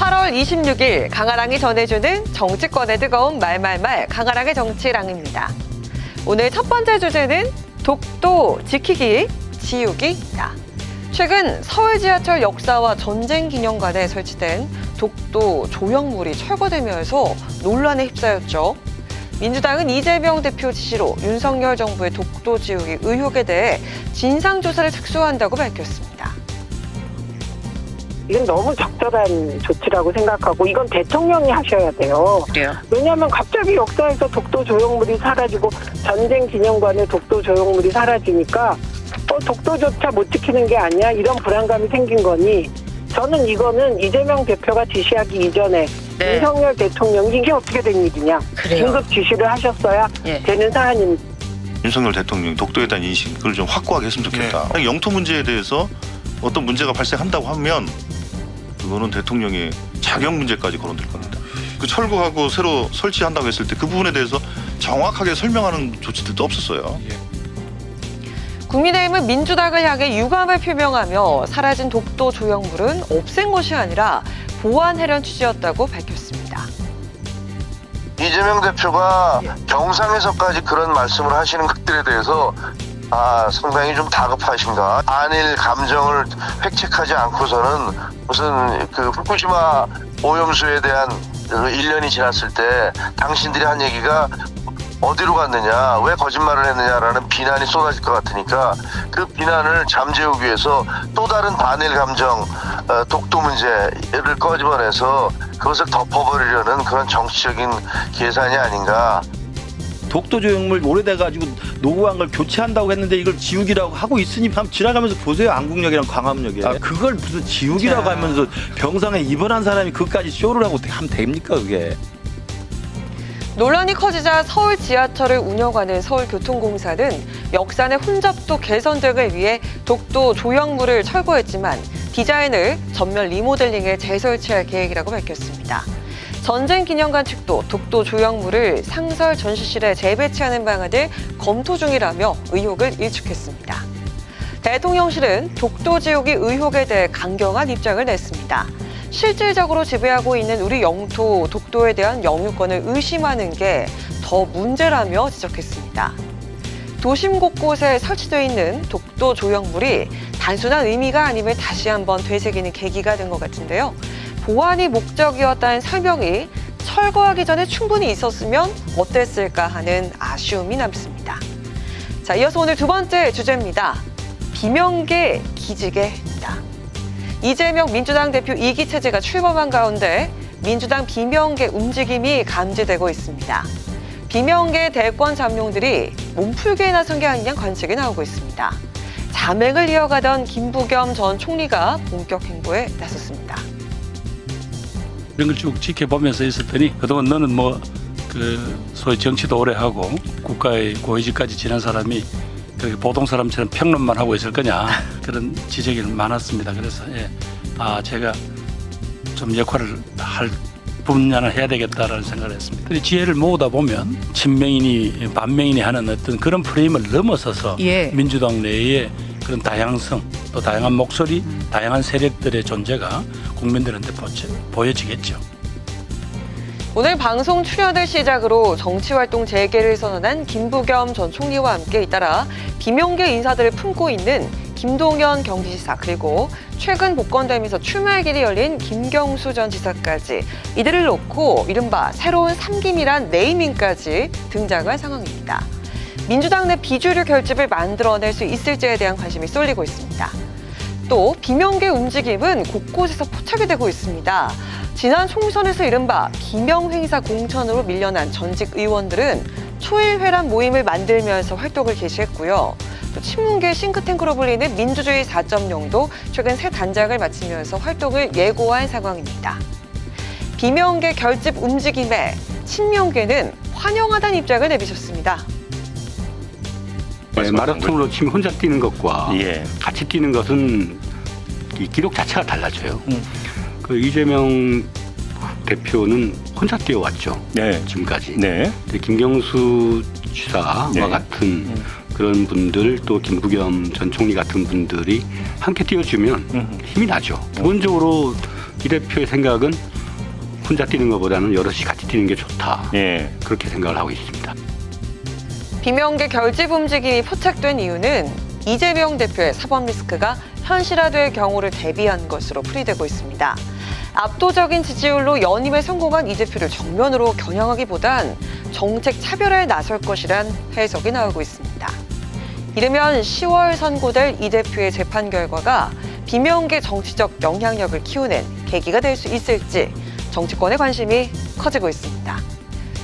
8월 26일 강아랑이 전해주는 정치권의 뜨거운 말말말 강아랑의 정치랑입니다. 오늘 첫 번째 주제는 독도 지키기, 지우기다. 최근 서울 지하철 역사와 전쟁 기념관에 설치된 독도 조형물이 철거되면서 논란에 휩싸였죠. 민주당은 이재명 대표 지시로 윤석열 정부의 독도 지우기 의혹에 대해 진상조사를 착수한다고 밝혔습니다. 이건 너무 적절한 조치라고 생각하고 이건 대통령이 하셔야 돼요. 그래요? 왜냐하면 갑자기 역사에서 독도 조형물이 사라지고 전쟁 기념관에 독도 조형물이 사라지니까 독도조차 못 지키는 게 아니야 이런 불안감이 생긴 거니 저는 이거는 이재명 대표가 지시하기 이전에 윤석열 대통령이 이게 어떻게 된 일이냐 긴급 지시를 하셨어야 되는 사안입니다. 윤석열 대통령이 독도에 대한 인식 그걸 좀 확고하게 했으면 좋겠다. 영토 문제에 대해서 어떤 문제가 발생한다고 하면 그거는 대통령의 자격 문제까지 거론될 겁니다. 그 철거하고 새로 설치한다고 했을 때 그 부분에 대해서 정확하게 설명하는 조치들도 없었어요. 국민의힘은 민주당을 향해 유감을 표명하며 사라진 독도 조형물은 없앤 것이 아니라 보완하려는 취지였다고 밝혔습니다. 이재명 대표가 경상에서까지 그런 말씀을 하시는 것들에 대해서 상당히 좀 다급하신가. 안일 감정을 획책하지 않고서는 무슨 그 후쿠시마 오염수에 대한 그 1년이 지났을 때 당신들이 한 얘기가 어디로 갔느냐, 왜 거짓말을 했느냐라는 비난이 쏟아질 것 같으니까 그 비난을 잠재우기 위해서 또 다른 반일 감정, 독도 문제를 꺼집어내서 그것을 덮어버리려는 그런 정치적인 계산이 아닌가. 독도 조형물 오래돼가지고 노후한 걸 교체한다고 했는데 이걸 지우기라고 하고 있으니 한번 지나가면서 보세요. 안국역이랑 광화문역에. 그걸 무슨 지우기라고 하면서 병상에 입원한 사람이 그것까지 쇼를 하고 어떻게 하면 됩니까 그게. 논란이 커지자 서울 지하철을 운영하는 서울교통공사는 역산의 혼잡도 개선 등을 위해 독도 조형물을 철거했지만 디자인을 전면 리모델링해 재설치할 계획이라고 밝혔습니다. 전쟁 기념관 측도 독도 조형물을 상설 전시실에 재배치하는 방안을 검토 중이라며 의혹을 일축했습니다. 대통령실은 독도 지우기 의혹에 대해 강경한 입장을 냈습니다. 실질적으로 지배하고 있는 우리 영토 독도에 대한 영유권을 의심하는 게 더 문제라며 지적했습니다. 도심 곳곳에 설치되어 있는 독도 조형물이 단순한 의미가 아님을 다시 한번 되새기는 계기가 된 것 같은데요. 보완이 목적이었다는 설명이 철거하기 전에 충분히 있었으면 어땠을까 하는 아쉬움이 남습니다. 자, 이어서 오늘 두 번째 주제입니다. 비명계 기지개입니다. 이재명 민주당 대표 2기 체제가 출범한 가운데 민주당 비명계 움직임이 감지되고 있습니다. 비명계 대권 잠룡들이 몸풀기에 나선 게 아니냐 관측이 나오고 있습니다. 자맹을 이어가던 김부겸 전 총리가 본격 행보에 나섰습니다. 이런 걸 쭉 지켜보면서 있었더니 그동안 너는 소위 정치도 오래 하고 국가의 고위직까지 지난 사람이 그 보통 사람처럼 평론만 하고 있을 거냐 그런 지적이 많았습니다. 그래서 제가 좀 역할을 할 분야는 해야 되겠다라는 생각을 했습니다. 지혜를 모으다 보면 친명이니 반명이니 하는 어떤 그런 프레임을 넘어서서 민주당 내에 그런 다양성 또 다양한 목소리, 다양한 세력들의 존재가 국민들한테 보여지겠죠. 오늘 방송 출연을 시작으로 정치활동 재개를 선언한 김부겸 전 총리와 함께 잇따라 비명계 인사들을 품고 있는 김동연 경기지사 그리고 최근 복권되면서 출마의 길이 열린 김경수 전 지사까지 이들을 놓고 이른바 새로운 삼김이란 네이밍까지 등장한 상황입니다. 민주당 내 비주류 결집을 만들어낼 수 있을지에 대한 관심이 쏠리고 있습니다. 또 비명계 움직임은 곳곳에서 포착이 되고 있습니다. 지난 총선에서 이른바 비명행사 공천으로 밀려난 전직 의원들은 초일회란 모임을 만들면서 활동을 개시했고요. 또 친문계 싱크탱크로 불리는 민주주의 4.0도 최근 새 단장을 마치면서 활동을 예고한 상황입니다. 비명계 결집 움직임에 친명계는 환영하다는 입장을 내비쳤습니다. 마라톤으로 치면 혼자 뛰는 것과 같이 뛰는 것은 이 기록 자체가 달라져요. 그 이재명 대표는 혼자 뛰어왔죠. 지금까지. 김경수 지사와 같은 그런 분들 또 김부겸 전 총리 같은 분들이 함께 뛰어주면 힘이 나죠. 기본적으로 이 대표의 생각은 혼자 뛰는 것보다는 여럿이 같이 뛰는 게 좋다. 그렇게 생각을 하고 있습니다. 비명계 결집 움직임이 포착된 이유는 이재명 대표의 사법 리스크가 현실화될 경우를 대비한 것으로 풀이되고 있습니다. 압도적인 지지율로 연임에 성공한 이 대표를 정면으로 겨냥하기보단 정책 차별화에 나설 것이란 해석이 나오고 있습니다. 이르면 10월 선고될 이 대표의 재판 결과가 비명계 정치적 영향력을 키우는 계기가 될 수 있을지 정치권의 관심이 커지고 있습니다.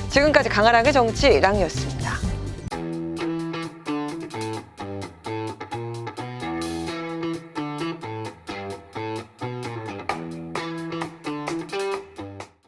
지금까지 강아랑의 정치 랑이었습니다.